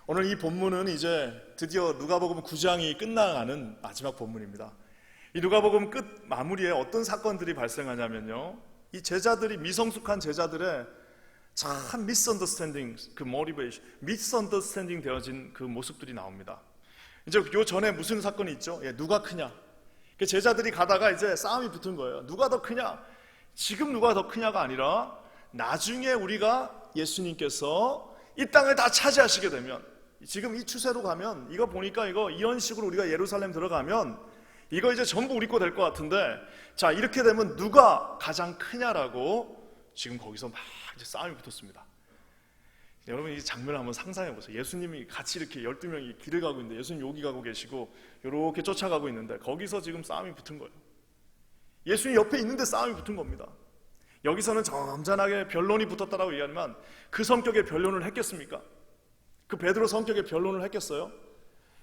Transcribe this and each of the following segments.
오늘 이 본문은 이제 드디어 누가복음 9장이 끝나가는 마지막 본문입니다. 이 누가복음 끝 마무리에 어떤 사건들이 발생하냐면요, 이 제자들이, 미성숙한 제자들의 참 미스언더스탠딩, 그 모티베이션, 미스언더스탠딩 되어진 그 모습들이 나옵니다. 이제 요 전에 무슨 사건이 있죠? 누가 크냐? 그 제자들이 가다가 이제 싸움이 붙은 거예요. 누가 더 크냐? 지금 누가 더 크냐가 아니라 나중에 우리가 예수님께서 이 땅을 다 차지하시게 되면, 지금 이 추세로 가면 이거 보니까 이런 식으로 우리가 예루살렘 들어가면 이거 이제 전부 우리 거 될 것 같은데, 자, 이렇게 되면 누가 가장 크냐라고 지금 거기서 막 이제 싸움이 붙었습니다. 여러분, 이 장면을 한번 상상해 보세요. 예수님이 같이 이렇게 12명이 길을 가고 있는데 예수님 여기 가고 계시고 이렇게 쫓아가고 있는데 거기서 지금 싸움이 붙은 거예요. 예수님 옆에 있는데 싸움이 붙은 겁니다. 여기서는 점잖하게 변론이 붙었다라고 얘기하지만 그 성격의 변론을 했겠습니까? 그 베드로 성격의 변론을 했겠어요?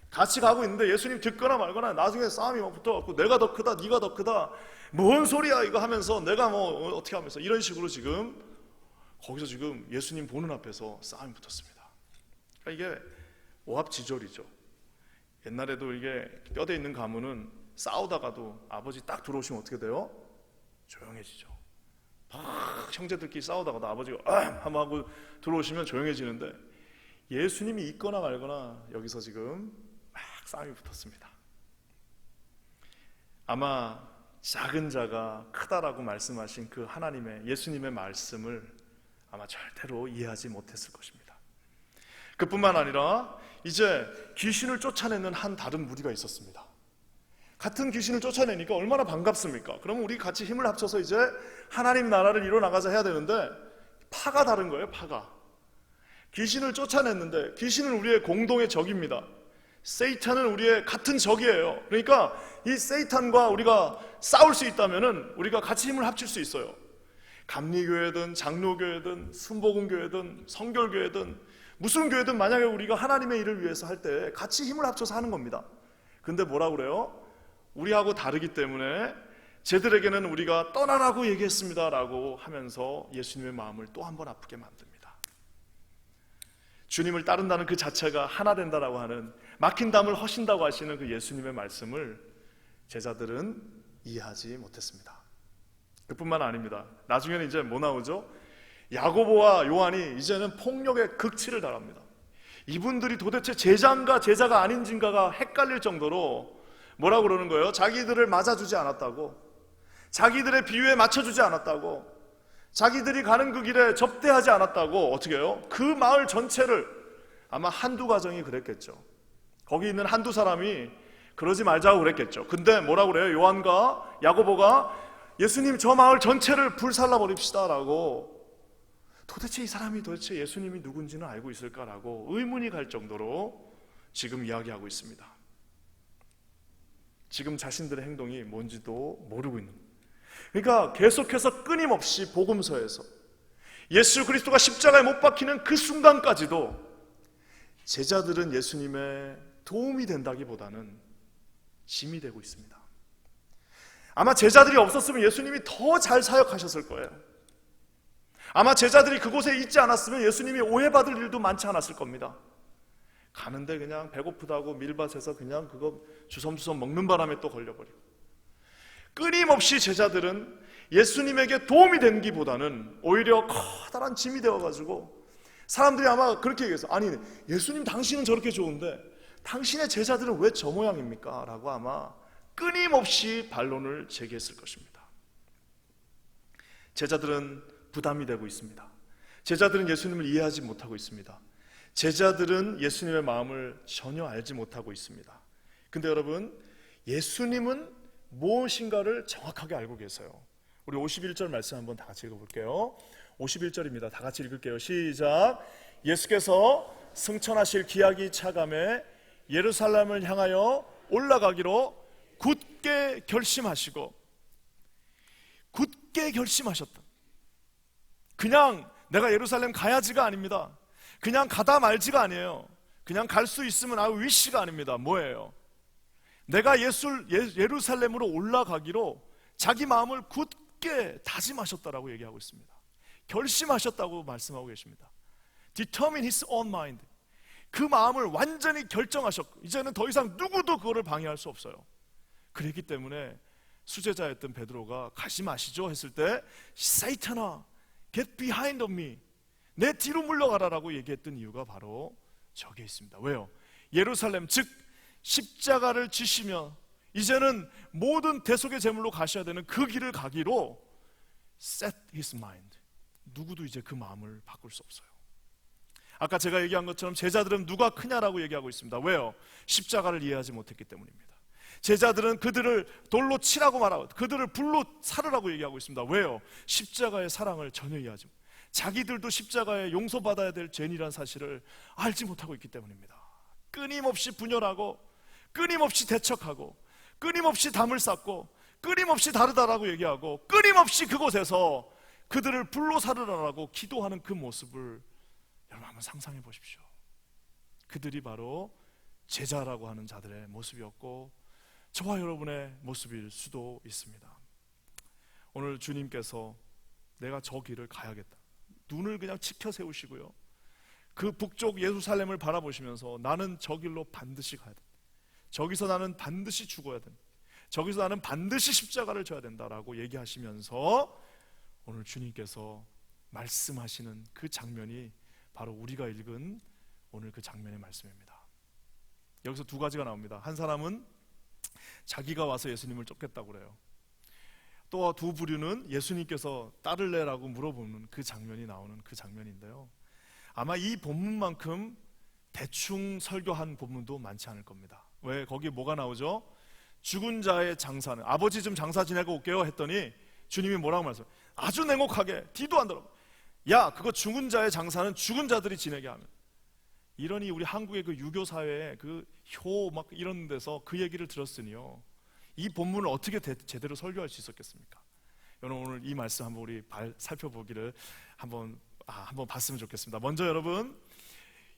같이 가고 있는데 예수님 듣거나 말거나 나중에 싸움이 막 붙어갖고 내가 더 크다, 네가 더 크다, 뭔 소리야 이거 하면서 내가 뭐 어떻게 하면서 이런 식으로 지금 거기서 지금 예수님 보는 앞에서 싸움이 붙었습니다. 그러니까 이게 오합지졸이죠. 옛날에도 이게 뼈대 있는 가문은 싸우다가도 아버지 딱 들어오시면 어떻게 돼요? 조용해지죠. 막 형제들끼리 싸우다가도 아버지가 한번 하고 들어오시면 조용해지는데, 예수님이 있거나 말거나 여기서 지금 막 싸움이 붙었습니다. 아마 작은 자가 크다라고 말씀하신 그 하나님의, 예수님의 말씀을 아마 절대로 이해하지 못했을 것입니다. 그뿐만 아니라 이제 귀신을 쫓아내는 한 다른 무리가 있었습니다. 같은 귀신을 쫓아내니까 얼마나 반갑습니까? 그러면 우리 같이 힘을 합쳐서 이제 하나님 나라를 이뤄나가자 해야 되는데, 파가 다른 거예요. 파가. 귀신을 쫓아냈는데, 귀신은 우리의 공동의 적입니다. 세이탄은 우리의 같은 적이에요. 그러니까 이 세이탄과 우리가 싸울 수 있다면은 우리가 같이 힘을 합칠 수 있어요. 감리교회든 장로교회든 순복음교회든 성결교회든 무슨 교회든 만약에 우리가 하나님의 일을 위해서 할 때 같이 힘을 합쳐서 하는 겁니다. 근데 뭐라 그래요? 우리하고 다르기 때문에 쟤들에게는 우리가 떠나라고 얘기했습니다 라고 하면서 예수님의 마음을 또 한 번 아프게 만듭니다. 주님을 따른다는 그 자체가 하나 된다라고 하는, 막힌 담을 허신다고 하시는 그 예수님의 말씀을 제자들은 이해하지 못했습니다. 그뿐만 아닙니다. 나중에는 이제 뭐 나오죠? 야고보와 요한이 이제는 폭력의 극치를 달합니다. 이분들이 도대체 제자인가 제자가 아닌지가 헷갈릴 정도로 뭐라고 그러는 거예요? 자기들을 맞아주지 않았다고, 자기들의 비유에 맞춰주지 않았다고, 자기들이 가는 그 길에 접대하지 않았다고. 어떻게 해요? 그 마을 전체를, 아마 한두 가정이 그랬겠죠. 거기 있는 한두 사람이 그러지 말자고 그랬겠죠. 근데 뭐라고 그래요? 요한과 야고보가 예수님 저 마을 전체를 불살라 버립시다 라고. 도대체 이 사람이 도대체 예수님이 누군지는 알고 있을까라고 의문이 갈 정도로 지금 이야기하고 있습니다. 지금 자신들의 행동이 뭔지도 모르고 있는 거예요. 그러니까 계속해서 끊임없이 복음서에서 예수 그리스도가 십자가에 못 박히는 그 순간까지도 제자들은 예수님의 도움이 된다기보다는 짐이 되고 있습니다. 아마 제자들이 없었으면 예수님이 더 잘 사역하셨을 거예요. 아마 제자들이 그곳에 있지 않았으면 예수님이 오해받을 일도 많지 않았을 겁니다. 가는데 그냥 배고프다고 밀밭에서 그냥 그거 주섬주섬 먹는 바람에 또 걸려버리고. 끊임없이 제자들은 예수님에게 도움이 되기보다는 오히려 커다란 짐이 되어가지고, 사람들이 아마 그렇게 얘기해서, 아니 예수님 당신은 저렇게 좋은데 당신의 제자들은 왜 저 모양입니까? 라고 아마 끊임없이 반론을 제기했을 것입니다. 제자들은 부담이 되고 있습니다. 제자들은 예수님을 이해하지 못하고 있습니다. 제자들은 예수님의 마음을 전혀 알지 못하고 있습니다. 근데 여러분, 예수님은 무엇인가를 정확하게 알고 계세요. 우리 51절 말씀 한번 다 같이 읽어볼게요. 51절입니다. 다 같이 읽을게요. 시작. 예수께서 승천하실 기약이 차감해 예루살렘을 향하여 올라가기로 굳게 결심하시고. 굳게 결심하셨다. 그냥 내가 예루살렘 가야지가 아닙니다. 그냥 가다 말지가 아니에요. 그냥 갈 수 있으면 위시가 아닙니다. 뭐예요? 내가 예루살렘으로 올라가기로 자기 마음을 굳게 다짐하셨다라고 얘기하고 있습니다. 결심하셨다고 말씀하고 계십니다. Determine his own mind. 그 마음을 완전히 결정하셨고 이제는 더 이상 누구도 그거를 방해할 수 없어요. 그랬기 때문에 수제자였던 베드로가 가지 마시죠 했을 때 사이탄아 get behind of me, 내 뒤로 물러가라라고 얘기했던 이유가 바로 저기에 있습니다. 왜요? 예루살렘 즉 십자가를 지시며 이제는 모든 대속의 제물로 가셔야 되는 그 길을 가기로 set his mind. 누구도 이제 그 마음을 바꿀 수 없어요. 아까 제가 얘기한 것처럼 제자들은 누가 크냐라고 얘기하고 있습니다. 왜요? 십자가를 이해하지 못했기 때문입니다. 제자들은 그들을 돌로 치라고 말하고 그들을 불로 살으라고 얘기하고 있습니다. 왜요? 십자가의 사랑을 전혀 이해하지 못해요. 자기들도 십자가에 용서받아야 될 죄인이라는 사실을 알지 못하고 있기 때문입니다. 끊임없이 분열하고 끊임없이 대척하고 끊임없이 담을 쌓고 끊임없이 다르다라고 얘기하고 끊임없이 그곳에서 그들을 불로 살으라고 기도하는 그 모습을 여러분 한번 상상해 보십시오. 그들이 바로 제자라고 하는 자들의 모습이었고 저와 여러분의 모습일 수도 있습니다. 오늘 주님께서 내가 저 길을 가야겠다, 눈을 그냥 치켜 세우시고요, 그 북쪽 예루살렘을 바라보시면서 나는 저 길로 반드시 가야 된다, 저기서 나는 반드시 죽어야 된다, 저기서 나는 반드시 십자가를 져야 된다라고 얘기하시면서 오늘 주님께서 말씀하시는 그 장면이 바로 우리가 읽은 오늘 그 장면의 말씀입니다. 여기서 두 가지가 나옵니다. 한 사람은 자기가 와서 예수님을 쫓겠다고 그래요. 또 두 부류는 예수님께서 따를래라고 물어보는 그 장면이 나오는 그 장면인데요, 아마 이 본문만큼 대충 설교한 본문도 많지 않을 겁니다. 왜? 거기에 뭐가 나오죠? 죽은 자의 장사는, 아버지 좀 장사 지내고 올게요 했더니 주님이 뭐라고 말씀해요? 아주 냉혹하게 뒤도 안 돌아, 야 그거 죽은 자의 장사는 죽은 자들이 지내게 하면. 이러니 우리 한국의 그 유교 사회에 그 효 막 이런 데서 그 얘기를 들었으니요, 이 본문을 어떻게 제대로 설교할 수 있었겠습니까? 여러분 오늘 이 말씀 한번 우리 살펴보기를 한번 봤으면 좋겠습니다. 먼저 여러분,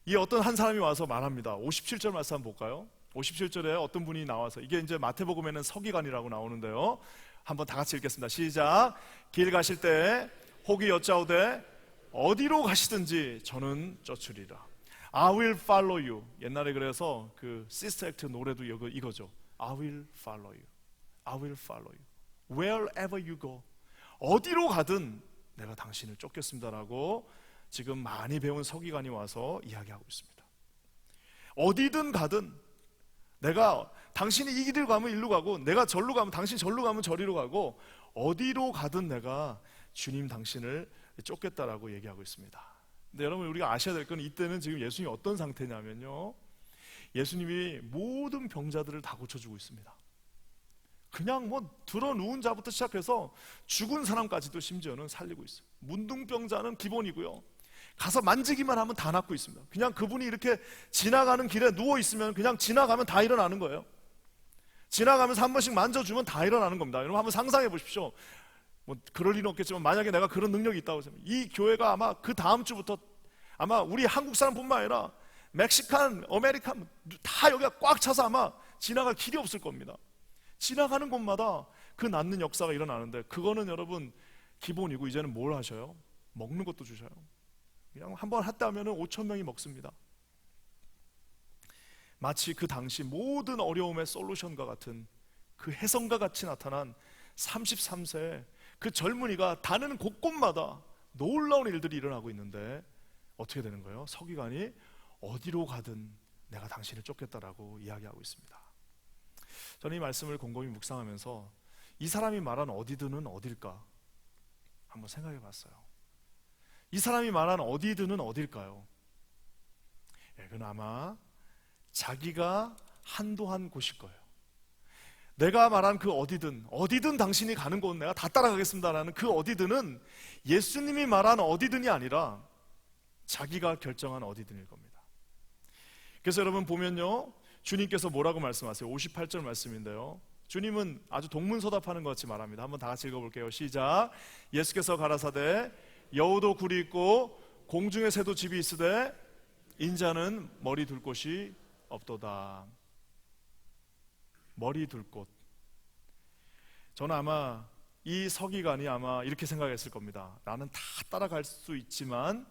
이 어떤 한 사람이 와서 말합니다. 57절 말씀 한번 볼까요? 57절에 어떤 분이 나와서, 이게 이제 마태복음에는 서기관이라고 나오는데요, 한번 다 같이 읽겠습니다. 시작. 길 가실 때 혹이 여짜오되 어디로 가시든지 저는 쫓으리라. I will follow you. 옛날에 그래서 그 시스터 액트 노래도 이거죠. I will follow you. I will follow you. Wherever you go. 어디로 가든 내가 당신을 쫓겠습니다라고 지금 많이 배운 서기관이 와서 이야기하고 있습니다. 어디든 가든 내가, 당신이 이 길을 가면 일로 가고 내가 절로 가면 당신 절로 가면 저리로 가고 어디로 가든 내가 주님 당신을 쫓겠다라고 얘기하고 있습니다. 근데 여러분 우리가 아셔야 될 건, 이때는 지금 예수님이 어떤 상태냐면요, 예수님이 모든 병자들을 다 고쳐주고 있습니다. 그냥 뭐 들어 누운 자부터 시작해서 죽은 사람까지도 심지어는 살리고 있어요. 문둥병자는 기본이고요, 가서 만지기만 하면 다 낫고 있습니다. 그냥 그분이 이렇게 지나가는 길에 누워 있으면 그냥 지나가면 다 일어나는 거예요. 지나가면서 한 번씩 만져주면 다 일어나는 겁니다. 여러분 한번 상상해 보십시오. 뭐 그럴 리는 없겠지만 만약에 내가 그런 능력이 있다고 하면 이 교회가 아마 그 다음 주부터 아마 우리 한국 사람뿐만 아니라 멕시칸, 아메리칸 다 여기가 꽉 차서 아마 지나갈 길이 없을 겁니다. 지나가는 곳마다 그 낫는 역사가 일어나는데, 그거는 여러분 기본이고, 이제는 뭘 하셔요? 먹는 것도 주셔요. 그냥 한번 했다 하면 5,000명이 먹습니다. 마치 그 당시 모든 어려움의 솔루션과 같은, 그 혜성과 같이 나타난 33세 그 젊은이가 다는 곳곳마다 놀라운 일들이 일어나고 있는데 어떻게 되는 거예요? 서기관이 어디로 가든 내가 당신을 쫓겠다라고 이야기하고 있습니다. 저는 이 말씀을 곰곰이 묵상하면서 이 사람이 말한 어디든은 어딜까 한번 생각해 봤어요. 이 사람이 말한 어디든은 어딜까요? 그건 아마 자기가 한도한 곳일 거예요. 내가 말한 그 어디든 당신이 가는 곳 내가 다 따라가겠습니다라는 그 어디든은 예수님이 말한 어디든이 아니라 자기가 결정한 어디든일 겁니다. 그래서 여러분 보면요, 주님께서 뭐라고 말씀하세요? 58절 말씀인데요, 주님은 아주 동문서답하는 것 같이 말합니다. 한번 다 같이 읽어볼게요. 시작. 예수께서 가라사대 여우도 굴이 있고 공중의 새도 집이 있으되 인자는 머리 둘 곳이 없도다. 머리 둘 곳. 저는 아마 이 서기관이 아마 이렇게 생각했을 겁니다. 나는 다 따라갈 수 있지만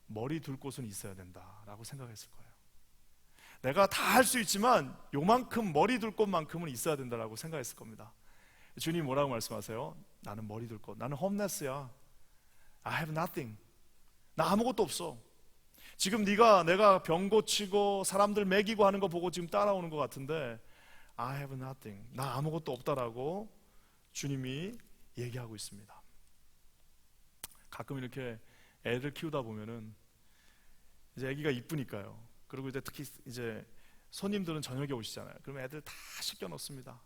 머리 둘 곳은 있어야 된다라고 생각했을 거예요. 내가 다 할 수 있지만 요만큼 머리 둘 곳만큼은 있어야 된다라고 생각했을 겁니다. 주님이 뭐라고 말씀하세요? 나는 머리 둘 곳, 나는 홈레스야. I have nothing. 나 아무것도 없어. 지금 내가 병 고치고 사람들 먹이고 하는 거 보고 지금 따라오는 것 같은데 I have nothing. 나 아무것도 없다라고 주님이 얘기하고 있습니다. 가끔 이렇게 애들 키우다 보면은 이제 아기가 이쁘니까요. 그리고 이제 특히 이제 손님들은 저녁에 오시잖아요. 그러면 애들 다 씻겨 놓습니다.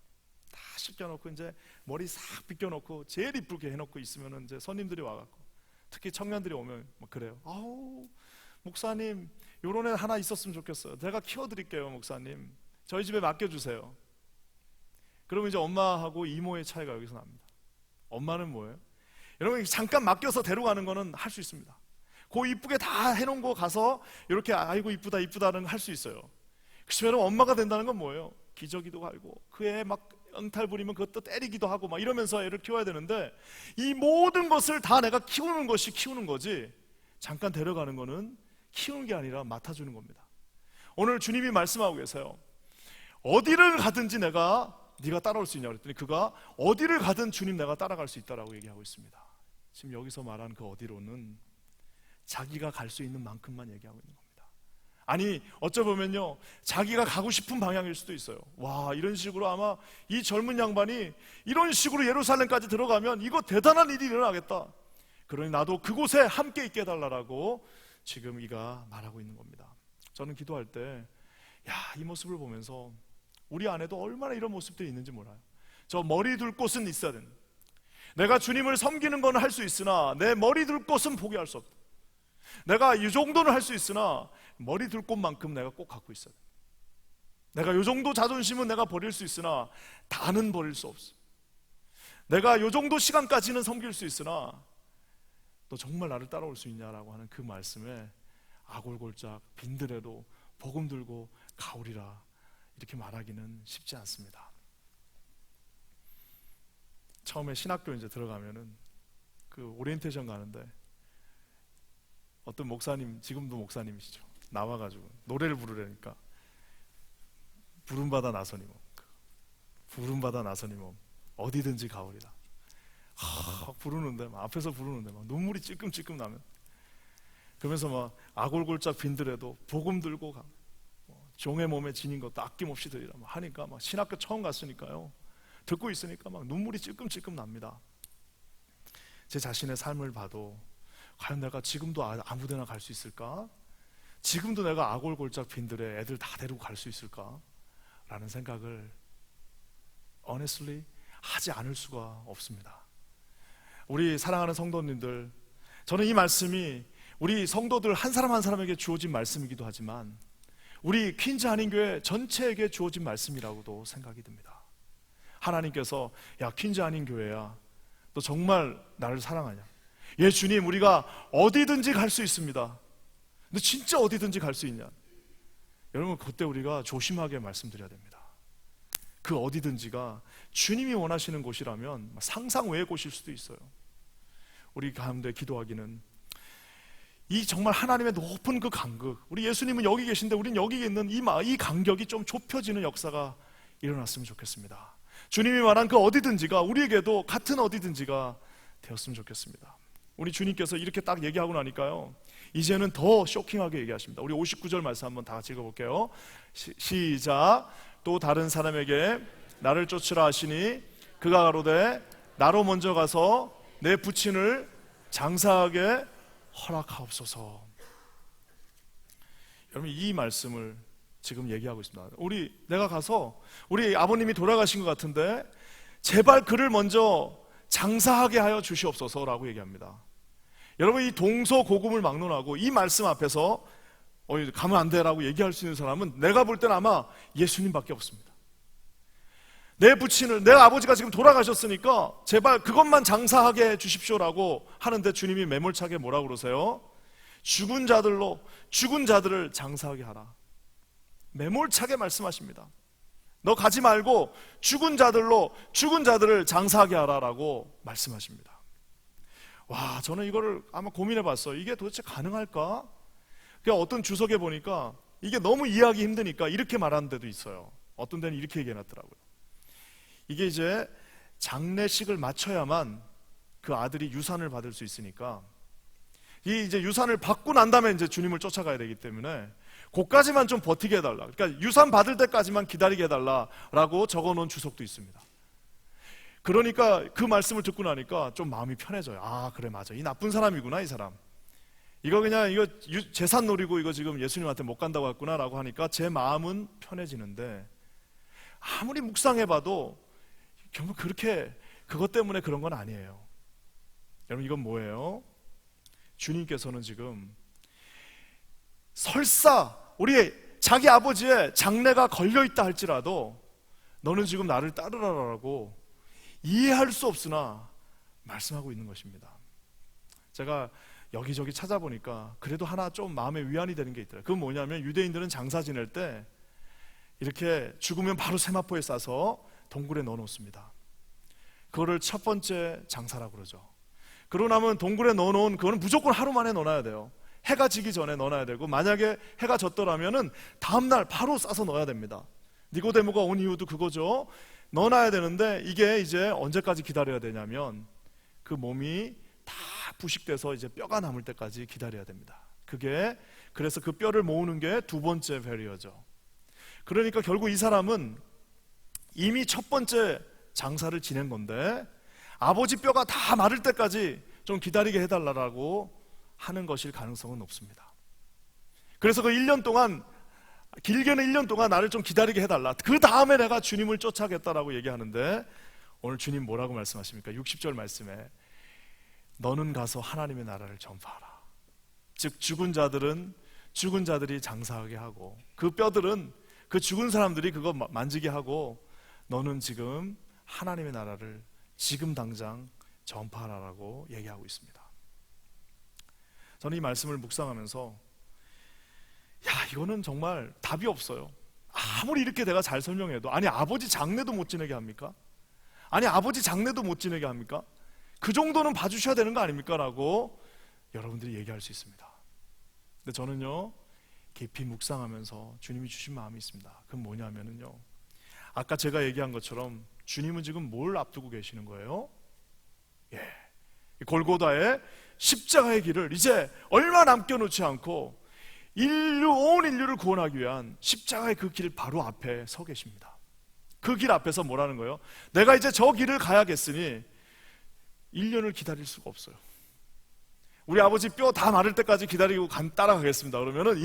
다 씻겨 놓고 이제 머리 싹 빗겨 놓고 제일 이쁘게 해 놓고 있으면은 이제 손님들이 와갖고 특히 청년들이 오면 막 그래요. 아우 목사님 요런 애 하나 있었으면 좋겠어요. 제가 키워드릴게요 목사님. 저희 집에 맡겨주세요. 그러면 이제 엄마하고 이모의 차이가 여기서 납니다. 엄마는 뭐예요? 여러분 잠깐 맡겨서 데려가는 거는 할 수 있습니다. 그 이쁘게 다 해놓은 거 가서 이렇게 아이고 이쁘다 이쁘다는 할 수 있어요. 그렇지만 엄마가 된다는 건 뭐예요? 기저귀도 갈고 그 애 막 응탈 부리면 그것도 때리기도 하고 막 이러면서 애를 키워야 되는데 이 모든 것을 다 내가 키우는 것이 키우는 거지 잠깐 데려가는 거는 키우는 게 아니라 맡아주는 겁니다. 오늘 주님이 말씀하고 계세요. 어디를 가든지 네가 따라올 수 있냐고 그랬더니 그가 어디를 가든 주님 내가 따라갈 수 있다라고 얘기하고 있습니다. 지금 여기서 말한 그 어디로는 자기가 갈 수 있는 만큼만 얘기하고 있는 겁니다. 아니 어쩌보면요 자기가 가고 싶은 방향일 수도 있어요. 와 이런 식으로 아마 이 젊은 양반이 이런 식으로 예루살렘까지 들어가면 이거 대단한 일이 일어나겠다. 그러니 나도 그곳에 함께 있게 해달라고 지금 이가 말하고 있는 겁니다. 저는 기도할 때 이 모습을 보면서 우리 안에도 얼마나 이런 모습들이 있는지 몰라요. 저 머리 둘 곳은 있어야 된다. 내가 주님을 섬기는 건 할 수 있으나 내 머리 둘 곳은 포기할 수 없다. 내가 이 정도는 할 수 있으나 머리 둘 곳만큼 내가 꼭 갖고 있어야 돼. 내가 이 정도 자존심은 내가 버릴 수 있으나 다는 버릴 수 없어. 내가 이 정도 시간까지는 섬길 수 있으나 너 정말 나를 따라올 수 있냐라고 하는 그 말씀에 아골골짝 빈들에도 복음 들고 가오리라 이렇게 말하기는 쉽지 않습니다. 처음에 신학교 이제 들어가면은 그 오리엔테이션 가는데 어떤 목사님, 지금도 목사님이시죠. 나와가지고 노래를 부르려니까 부름받아 나서니 부름받아 나서니 어디든지 가오리라. 부르는데 막 앞에서 부르는데 막 눈물이 찔끔찔끔 나면 그러면서 막 아골골짝 빈들에도 복음 들고 가. 종의 몸에 지닌 것도 아낌없이 드리라 하니까 막 신학교 처음 갔으니까요. 듣고 있으니까 막 눈물이 찔끔찔끔 납니다. 제 자신의 삶을 봐도 과연 내가 지금도 아무데나 갈 수 있을까? 지금도 내가 아골골짝 빈들에 애들 다 데리고 갈 수 있을까? 라는 생각을 honestly 하지 않을 수가 없습니다. 우리 사랑하는 성도님들, 저는 이 말씀이 우리 성도들 한 사람 한 사람에게 주어진 말씀이기도 하지만 우리 퀸즈 한인교회 전체에게 주어진 말씀이라고도 생각이 듭니다. 하나님께서 야 퀸즈 한인교회야 너 정말 나를 사랑하냐? 예 주님 우리가 어디든지 갈 수 있습니다. 근데 진짜 어디든지 갈 수 있냐? 여러분 그때 우리가 조심하게 말씀드려야 됩니다. 그 어디든지가 주님이 원하시는 곳이라면 상상 외의 곳일 수도 있어요. 우리 가운데 기도하기는 이 정말 하나님의 높은 그 간극, 우리 예수님은 여기 계신데 우리는 여기 있는 이 간격이 좀 좁혀지는 역사가 일어났으면 좋겠습니다. 주님이 말한 그 어디든지가 우리에게도 같은 어디든지가 되었으면 좋겠습니다. 우리 주님께서 이렇게 딱 얘기하고 나니까요 이제는 더 쇼킹하게 얘기하십니다. 우리 59절 말씀 한번 다 같이 읽어볼게요. 시작. 또 다른 사람에게 나를 쫓으라 하시니 그가 가로되 나로 먼저 가서 내 부친을 장사하게 허락하옵소서. 여러분 이 말씀을 지금 얘기하고 있습니다. 내가 가서 우리 아버님이 돌아가신 것 같은데 제발 그를 먼저 장사하게 하여 주시옵소서라고 얘기합니다. 여러분 이 동서고금을 막론하고 이 말씀 앞에서 가면 안 돼라고 얘기할 수 있는 사람은 내가 볼 때는 아마 예수님밖에 없습니다. 내 부친을, 내 아버지가 지금 돌아가셨으니까 제발 그것만 장사하게 해 주십시오라고 하는데 주님이 매몰차게 뭐라고 그러세요? 죽은 자들을 장사하게 하라. 매몰차게 말씀하십니다. 너 가지 말고 죽은 자들을 장사하게 하라라고 말씀하십니다. 저는 이거를 아마 고민해 봤어요. 이게 도대체 가능할까? 어떤 주석에 보니까 이게 너무 이해하기 힘드니까 이렇게 말하는 데도 있어요. 어떤 데는 이렇게 얘기해놨더라고요. 이게 이제 장례식을 마쳐야만 그 아들이 유산을 받을 수 있으니까, 이 이제 유산을 받고 난 다음에 이제 주님을 쫓아가야 되기 때문에 그까지만 좀 버티게 해달라. 그러니까 유산 받을 때까지만 기다리게 해달라라고 적어놓은 주석도 있습니다. 그러니까 그 말씀을 듣고 나니까 좀 마음이 편해져요. 아, 그래, 맞아. 이 나쁜 사람이구나, 이 사람. 이거 그냥 이거 재산 노리고 이거 지금 예수님한테 못 간다고 했구나라고 하니까 제 마음은 편해지는데, 아무리 묵상해봐도 결국 그렇게 그것 때문에 그런 건 아니에요. 여러분, 이건 뭐예요? 주님께서는 지금 설사 우리 자기 아버지의 장례가 걸려있다 할지라도 너는 지금 나를 따르라라고 이해할 수 없으나 말씀하고 있는 것입니다. 제가 여기저기 찾아보니까 그래도 하나 좀 마음에 위안이 되는 게 있더라고요. 그건 뭐냐면, 유대인들은 장사 지낼 때 이렇게 죽으면 바로 세마포에 싸서 동굴에 넣어 놓습니다. 그거를 첫 번째 장사라고 그러죠. 그러고 나면 동굴에 넣어 놓은 그거는 무조건 하루 만에 넣어놔야 돼요. 해가 지기 전에 넣어놔야 되고, 만약에 해가 졌더라면은 다음날 바로 싸서 넣어야 됩니다. 니고데모가 온 이유도 그거죠. 넣어놔야 되는데, 이게 이제 언제까지 기다려야 되냐면 그 몸이 다 부식돼서 이제 뼈가 남을 때까지 기다려야 됩니다. 그래서 그 뼈를 모으는 게 두 번째 베리어죠. 그러니까 결국 이 사람은 이미 첫 번째 장사를 지낸 건데, 아버지 뼈가 다 마를 때까지 좀 기다리게 해달라고 하는 것일 가능성은 높습니다. 그래서 그 1년 동안, 길게는 1년 동안 나를 좀 기다리게 해달라, 그 다음에 내가 주님을 쫓아가겠다라고 얘기하는데, 오늘 주님 뭐라고 말씀하십니까? 60절 말씀에 너는 가서 하나님의 나라를 전파하라. 즉 죽은 자들이 장사하게 하고, 그 뼈들은 그 죽은 사람들이 그거 만지게 하고, 너는 지금 하나님의 나라를 지금 당장 전파하라고 얘기하고 있습니다. 저는 이 말씀을 묵상하면서, 야, 이거는 정말 답이 없어요. 아무리 이렇게 내가 잘 설명해도, 아니 아버지 장례도 못 지내게 합니까? 아니 아버지 장례도 못 지내게 합니까? 그 정도는 봐주셔야 되는 거 아닙니까? 라고 여러분들이 얘기할 수 있습니다. 근데 저는요, 깊이 묵상하면서 주님이 주신 마음이 있습니다. 그건 뭐냐면요, 아까 제가 얘기한 것처럼 주님은 지금 뭘 앞두고 계시는 거예요? 골고다의 십자가의 길을 이제 얼마 남겨놓지 않고 온 인류를 구원하기 위한 십자가의 그 길 바로 앞에 서 계십니다. 그 길 앞에서 뭐라는 거예요? 내가 이제 저 길을 가야겠으니 1년을 기다릴 수가 없어요. 우리 아버지 뼈 다 마를 때까지 기다리고 따라가겠습니다. 그러면은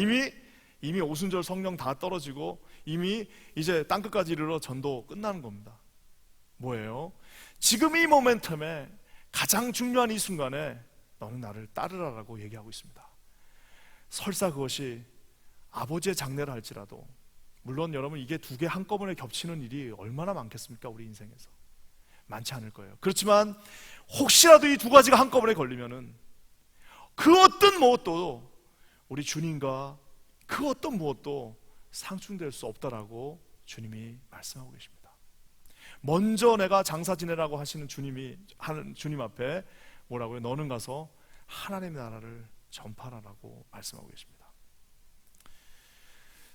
이미 오순절 성령 다 떨어지고 이미 이제 땅끝까지 이르러 전도 끝나는 겁니다. 뭐예요? 지금 이 모멘텀에 가장 중요한 이 순간에 너는 나를 따르라라고 얘기하고 있습니다. 설사 그것이 아버지의 장례를 할지라도, 물론 여러분 이게 두 개 한꺼번에 겹치는 일이 얼마나 많겠습니까? 우리 인생에서 많지 않을 거예요. 그렇지만 혹시라도 이 두 가지가 한꺼번에 걸리면은 그 어떤 무엇도 우리 주님과 그 어떤 무엇도 상충될 수 없다라고 주님이 말씀하고 계십니다. 먼저 내가 장사 지내라고 하시는 주님 앞에 뭐라고요? 너는 가서 하나님의 나라를 전파하라고 말씀하고 계십니다.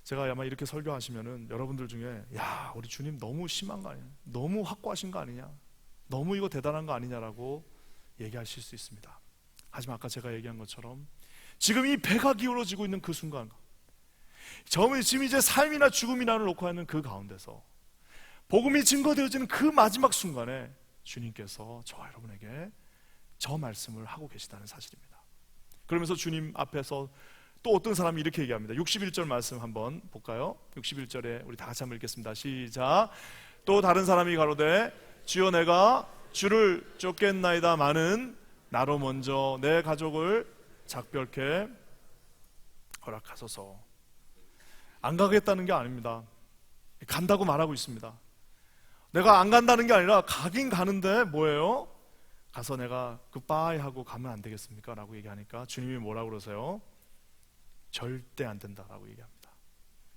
제가 아마 이렇게 설교하시면은 여러분들 중에, 야, 우리 주님 너무 심한 거 아니냐, 너무 확고하신 거 아니냐, 너무 이거 대단한 거 아니냐라고 얘기하실 수 있습니다. 하지만 아까 제가 얘기한 것처럼 지금 이 배가 기울어지고 있는 그 순간, 지금 이제 삶이나 죽음이나를 놓고 하는 그 가운데서 복음이 증거되어지는 그 마지막 순간에 주님께서 저와 여러분에게 저 말씀을 하고 계시다는 사실입니다. 그러면서 주님 앞에서 또 어떤 사람이 이렇게 얘기합니다. 61절 말씀 한번 볼까요? 61절에 우리 다 같이 한번 읽겠습니다. 시작. 또 다른 사람이 가로되 주여 내가 주를 쫓겠나이다마는 나로 먼저 내 가족을 작별케 허락하소서. 안 가겠다는 게 아닙니다. 간다고 말하고 있습니다. 내가 안 간다는 게 아니라 가긴 가는데 뭐예요? 가서 내가 굿바이 하고 가면 안 되겠습니까? 라고 얘기하니까 주님이 뭐라고 그러세요? 절대 안 된다라고 얘기합니다.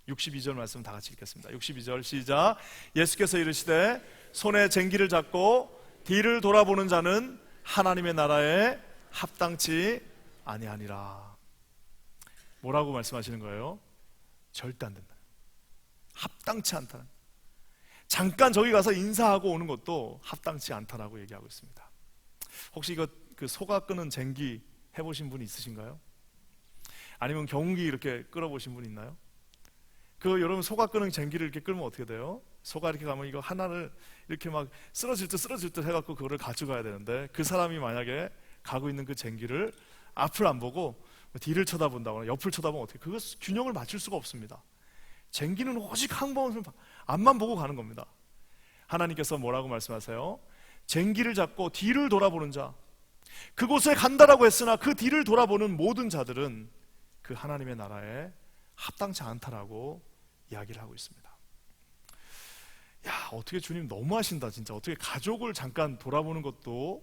62절 말씀 다 같이 읽겠습니다. 62절 시작. 예수께서 이르시되 손에 쟁기를 잡고 뒤를 돌아보는 자는 하나님의 나라에 합당치 아니하니라. 뭐라고 말씀하시는 거예요? 절대 안 된다. 합당치 않다. 잠깐 저기 가서 인사하고 오는 것도 합당치 않다라고 얘기하고 있습니다. 혹시 이거 그 소가 끄는 쟁기 해보신 분 있으신가요? 아니면 경운기 이렇게 끌어보신 분 있나요? 그 여러분 소가 끄는 쟁기를 이렇게 끌면 어떻게 돼요? 소가 이렇게 가면 이거 하나를 이렇게 막 쓰러질 듯 해갖고 그거를 가져가야 되는데, 그 사람이 만약에 가고 있는 그 쟁기를 앞을 안 보고 뒤를 쳐다본다거나 옆을 쳐다보면 어떻게, 그거 균형을 맞출 수가 없습니다. 쟁기는 오직 한 번을 앞만 보고 가는 겁니다. 하나님께서 뭐라고 말씀하세요? 쟁기를 잡고 뒤를 돌아보는 자, 그곳에 간다라고 했으나 그 뒤를 돌아보는 모든 자들은 그 하나님의 나라에 합당치 않다라고 이야기를 하고 있습니다. 야, 어떻게 주님 너무하신다 진짜. 어떻게 가족을 잠깐 돌아보는 것도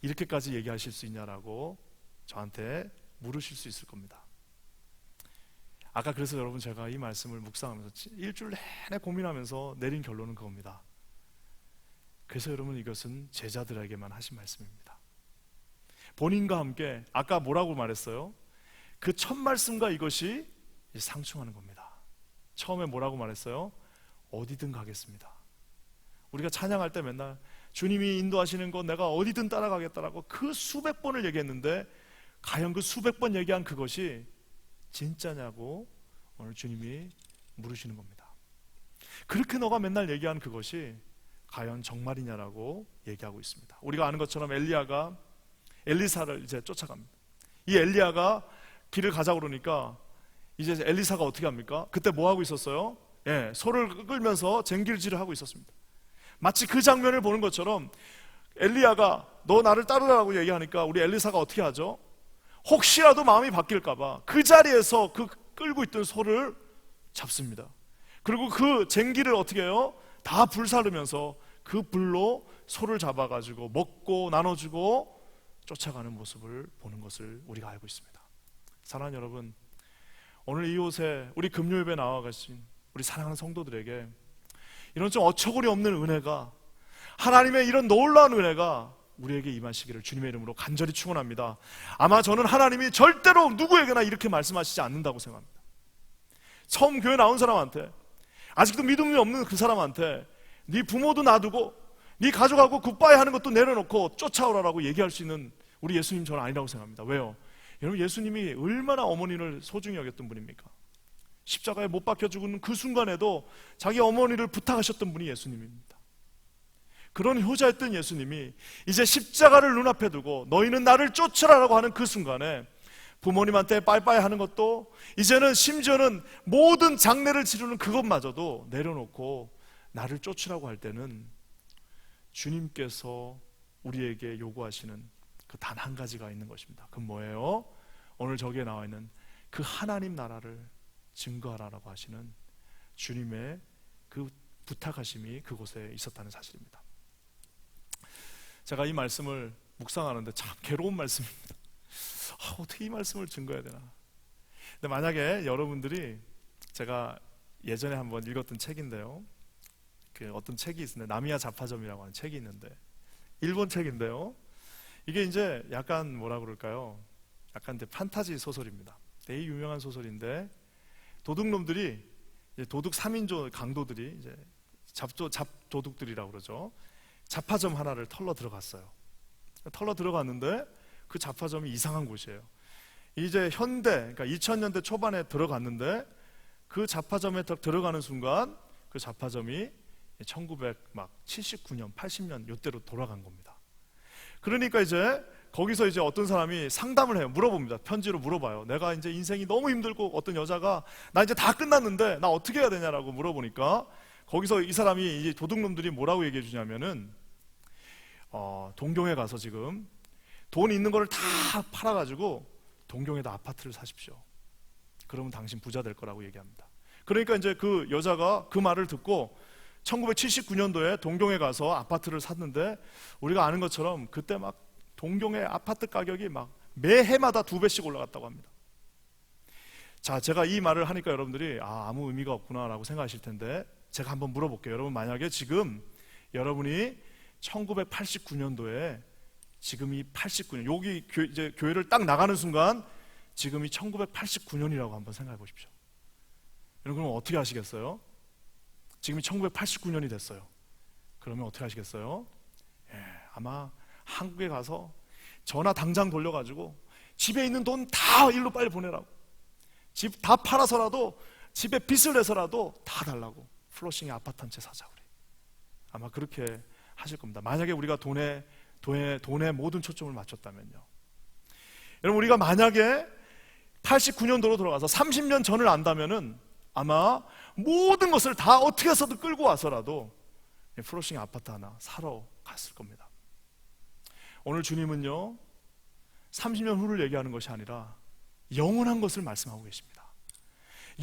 이렇게까지 얘기하실 수 있냐라고 저한테 물으실 수 있을 겁니다. 아까 그래서 여러분 제가 이 말씀을 묵상하면서 일주일 내내 고민하면서 내린 결론은 그겁니다. 그래서 여러분 이것은 제자들에게만 하신 말씀입니다. 본인과 함께 아까 뭐라고 말했어요? 그 첫 말씀과 이것이 상충하는 겁니다. 처음에 뭐라고 말했어요? 어디든 가겠습니다. 우리가 찬양할 때 맨날 주님이 인도하시는 것 내가 어디든 따라가겠다라고 그 수백 번을 얘기했는데, 과연 그 수백 번 얘기한 그것이 진짜냐고 오늘 주님이 물으시는 겁니다. 그렇게 너가 맨날 얘기한 그것이 과연 정말이냐라고 얘기하고 있습니다. 우리가 아는 것처럼 엘리야가 엘리사를 이제 쫓아갑니다. 이 엘리야가 길을 가자고 그러니까 이제 엘리사가 어떻게 합니까? 그때 뭐 하고 있었어요? 소를 끌면서 쟁길질을 하고 있었습니다. 마치 그 장면을 보는 것처럼 엘리야가 너 나를 따르라고 얘기하니까 우리 엘리사가 어떻게 하죠? 혹시라도 마음이 바뀔까봐 그 자리에서 그 끌고 있던 소를 잡습니다. 그리고 그 쟁기를 어떻게 해요? 다 불사르면서 그 불로 소를 잡아가지고 먹고 나눠주고 쫓아가는 모습을 보는 것을 우리가 알고 있습니다. 사랑하는 여러분, 오늘 이곳에 우리 금요일에 나와 계신 우리 사랑하는 성도들에게 이런 좀 어처구니 없는 은혜가, 하나님의 이런 놀라운 은혜가 우리에게 임하시기를 주님의 이름으로 간절히 축원합니다. 아마 저는 하나님이 절대로 누구에게나 이렇게 말씀하시지 않는다고 생각합니다. 처음 교회 나온 사람한테, 아직도 믿음이 없는 그 사람한테 네 부모도 놔두고 네 가족하고 굿바이 하는 것도 내려놓고 쫓아오라라고 얘기할 수 있는 우리 예수님 저는 아니라고 생각합니다. 왜요? 여러분, 예수님이 얼마나 어머니를 소중히 여겼던 분입니까? 십자가에 못 박혀 죽는 그 순간에도 자기 어머니를 부탁하셨던 분이 예수님입니다. 그런 효자였던 예수님이 이제 십자가를 눈앞에 두고 너희는 나를 쫓으라라고 하는 그 순간에 부모님한테 빠이빠이 하는 것도, 이제는 심지어는 모든 장례를 치르는 그것마저도 내려놓고 나를 쫓으라고 할 때는 주님께서 우리에게 요구하시는 그 단 한 가지가 있는 것입니다. 그건 뭐예요? 오늘 저기에 나와 있는 그 하나님 나라를 증거하라고 하시는 주님의 그 부탁하심이 그곳에 있었다는 사실입니다. 제가 이 말씀을 묵상하는데 참 괴로운 말씀입니다. 어떻게 이 말씀을 증거해야 되나. 근데 만약에 여러분들이, 제가 예전에 한번 읽었던 책인데요, 그 어떤 책이 있는데 나미야 자파점이라고 하는 책이 있는데, 일본 책인데요, 이게 이제 약간 뭐라 그럴까요? 약간 이제 판타지 소설입니다. 되게 유명한 소설인데, 도둑놈들이 이제 도둑 3인조 강도들이 이제 잡도둑들이라고 그러죠. 자파점 하나를 털러 들어갔어요. 털러 들어갔는데 그 자파점이 이상한 곳이에요. 이제 현대, 그러니까 2000년대 초반에 들어갔는데 그 자파점에 들어가는 순간 그 자파점이 1979년, 80년 이때로 돌아간 겁니다. 그러니까 이제 거기서 이제 어떤 사람이 상담을 해요. 물어봅니다. 편지로 물어봐요. 내가 이제 인생이 너무 힘들고, 어떤 여자가 나 이제 다 끝났는데 나 어떻게 해야 되냐라고 물어보니까, 거기서 이 사람이, 이제 도둑놈들이 뭐라고 얘기해 주냐면은 동경에 가서 지금 돈 있는 거를 다 팔아가지고 동경에다 아파트를 사십시오. 그러면 당신 부자 될 거라고 얘기합니다. 그러니까 이제 그 여자가 그 말을 듣고 1979년도에 동경에 가서 아파트를 샀는데, 우리가 아는 것처럼 그때 막 동경의 아파트 가격이 막 매해마다 2배씩 올라갔다고 합니다. 자, 제가 이 말을 하니까 여러분들이 아무 의미가 없구나라고 생각하실 텐데, 제가 한번 물어볼게요. 여러분, 만약에 지금 여러분이 1989년도에 지금이 89년, 여기 이제 교회를 딱 나가는 순간 지금이 1989년이라고 한번 생각해 보십시오. 여러분 그럼 어떻게 하시겠어요? 지금이 1989년이 됐어요. 그러면 어떻게 하시겠어요? 아마 한국에 가서 전화 당장 돌려가지고 집에 있는 돈 다 일로 빨리 보내라고, 집 다 팔아서라도 집에 빚을 내서라도 다 달라고, 플러싱에 아파트 한 채 사자 우리. 아마 그렇게 하실 겁니다. 만약에 우리가 돈에 모든 초점을 맞췄다면요. 여러분 우리가 만약에 89년도로 돌아가서 30년 전을 안다면은 아마 모든 것을 다 어떻게 해서든 끌고 와서라도 플러싱 아파트 하나 사러 갔을 겁니다. 오늘 주님은요 30년 후를 얘기하는 것이 아니라 영원한 것을 말씀하고 계십니다.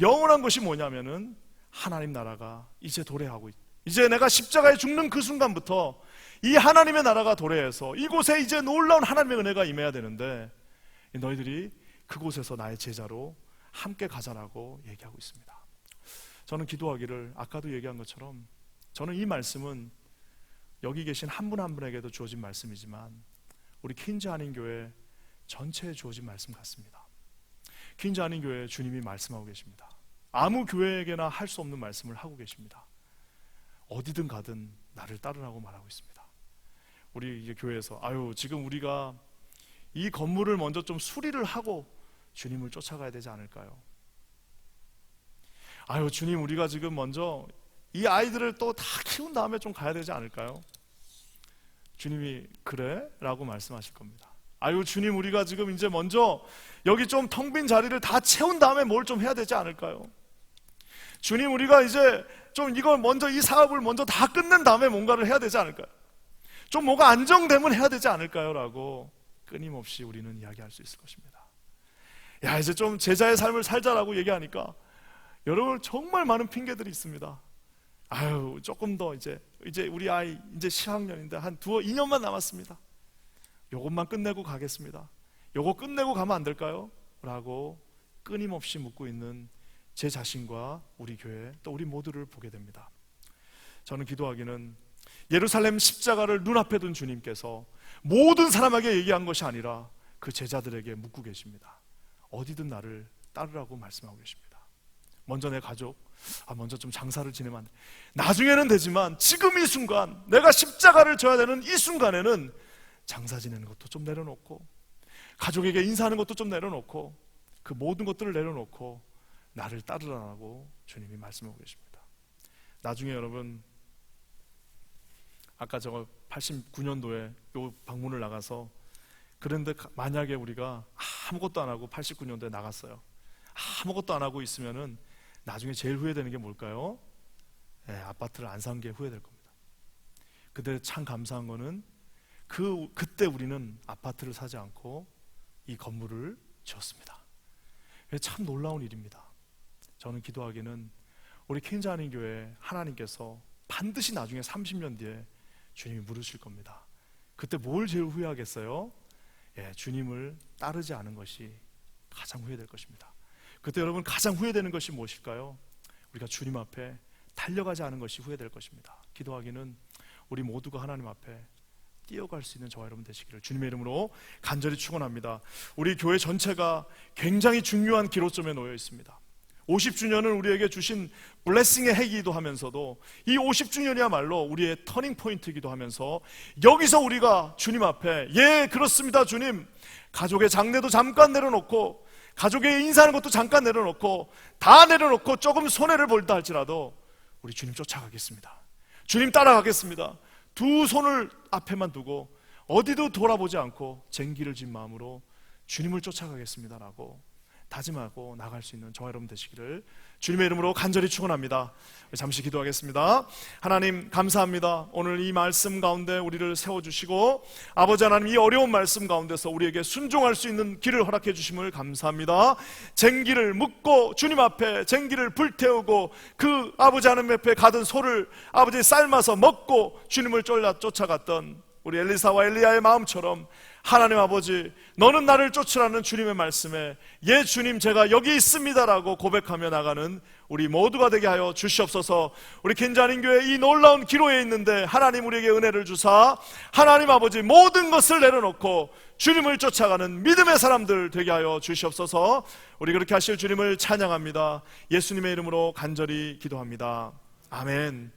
영원한 것이 뭐냐면은 하나님 나라가 이제 도래하고 있다. 이제 내가 십자가에 죽는 그 순간부터 이 하나님의 나라가 도래해서 이곳에 이제 놀라운 하나님의 은혜가 임해야 되는데 너희들이 그곳에서 나의 제자로 함께 가자라고 얘기하고 있습니다. 저는 기도하기를 아까도 얘기한 것처럼 저는 이 말씀은 여기 계신 한 분 한 분에게도 주어진 말씀이지만 우리 퀸즈 한인교회 전체에 주어진 말씀 같습니다. 퀸즈 한인교회 주님이 말씀하고 계십니다. 아무 교회에게나 할 수 없는 말씀을 하고 계십니다. 어디든 가든 나를 따르라고 말하고 있습니다. 우리 이제 교회에서 지금 우리가 이 건물을 먼저 좀 수리를 하고 주님을 쫓아가야 되지 않을까요? 주님 우리가 지금 먼저 이 아이들을 또 다 키운 다음에 좀 가야 되지 않을까요? 주님이 그래? 라고 말씀하실 겁니다. 주님 우리가 지금 이제 먼저 여기 좀 텅 빈 자리를 다 채운 다음에 뭘 좀 해야 되지 않을까요? 주님 우리가 이제 좀 이걸 먼저 이 사업을 먼저 다 끝낸 다음에 뭔가를 해야 되지 않을까요? 좀 뭐가 안정되면 해야 되지 않을까요? 라고 끊임없이 우리는 이야기할 수 있을 것입니다. 이제 좀 제자의 삶을 살자라고 얘기하니까 여러분 정말 많은 핑계들이 있습니다. 조금 더 이제 우리 아이 이제 10학년인데 한 2년만 남았습니다. 요것만 끝내고 가겠습니다. 요거 끝내고 가면 안 될까요? 라고 끊임없이 묻고 있는 제 자신과 우리 교회 또 우리 모두를 보게 됩니다. 저는 기도하기는 예루살렘 십자가를 눈앞에 둔 주님께서 모든 사람에게 얘기한 것이 아니라 그 제자들에게 묻고 계십니다. 어디든 나를 따르라고 말씀하고 계십니다. 먼저 내 가족, 먼저 좀 장사를 지내면 안 돼. 나중에는 되지만 지금 이 순간 내가 십자가를 져야 되는 이 순간에는 장사 지내는 것도 좀 내려놓고 가족에게 인사하는 것도 좀 내려놓고 그 모든 것들을 내려놓고 나를 따르라고 주님이 말씀하고 계십니다. 나중에 여러분 아까 저 89년도에 요 방문을 나가서 그런데 만약에 우리가 아무것도 안 하고 89년도에 나갔어요. 아무것도 안 하고 있으면은 나중에 제일 후회되는 게 뭘까요? 아파트를 안 산 게 후회될 겁니다. 근데 참 감사한 거는 그때 우리는 아파트를 사지 않고 이 건물을 지었습니다. 참 놀라운 일입니다. 저는 기도하기는 우리 퀸즈 한인교회 하나님께서 반드시 나중에 30년 뒤에 주님이 물으실 겁니다. 그때 뭘 제일 후회하겠어요? 주님을 따르지 않은 것이 가장 후회될 것입니다. 그때 여러분 가장 후회되는 것이 무엇일까요? 우리가 주님 앞에 달려가지 않은 것이 후회될 것입니다. 기도하기는 우리 모두가 하나님 앞에 뛰어갈 수 있는 저와 여러분 되시기를 주님의 이름으로 간절히 축원합니다. 우리 교회 전체가 굉장히 중요한 기로점에 놓여 있습니다. 50주년을 우리에게 주신 블레싱의 해이기도 하면서도 이 50주년이야말로 우리의 터닝 포인트이기도 하면서 여기서 우리가 주님 앞에 그렇습니다 주님, 가족의 장례도 잠깐 내려놓고 가족의 인사하는 것도 잠깐 내려놓고 다 내려놓고 조금 손해를 볼다 할지라도 우리 주님 쫓아가겠습니다. 주님 따라가겠습니다. 두 손을 앞에만 두고 어디도 돌아보지 않고 쟁기를 진 마음으로 주님을 쫓아가겠습니다라고 다짐하고 나갈 수 있는 저와 여러분 되시기를 주님의 이름으로 간절히 축원합니다. 잠시 기도하겠습니다. 하나님 감사합니다. 오늘 이 말씀 가운데 우리를 세워주시고 아버지 하나님 이 어려운 말씀 가운데서 우리에게 순종할 수 있는 길을 허락해 주심을 감사합니다. 쟁기를 묶고 주님 앞에 쟁기를 불태우고 그 아버지 하나님 앞에 가던 소를 아버지 삶아서 먹고 주님을 쫓아갔던 우리 엘리사와 엘리야의 마음처럼 하나님 아버지, 너는 나를 쫓으라는 주님의 말씀에 예 주님 제가 여기 있습니다라고 고백하며 나가는 우리 모두가 되게 하여 주시옵소서. 우리 긴자린교회 이 놀라운 기로에 있는데 하나님 우리에게 은혜를 주사 하나님 아버지 모든 것을 내려놓고 주님을 쫓아가는 믿음의 사람들 되게 하여 주시옵소서. 우리 그렇게 하실 주님을 찬양합니다. 예수님의 이름으로 간절히 기도합니다. 아멘.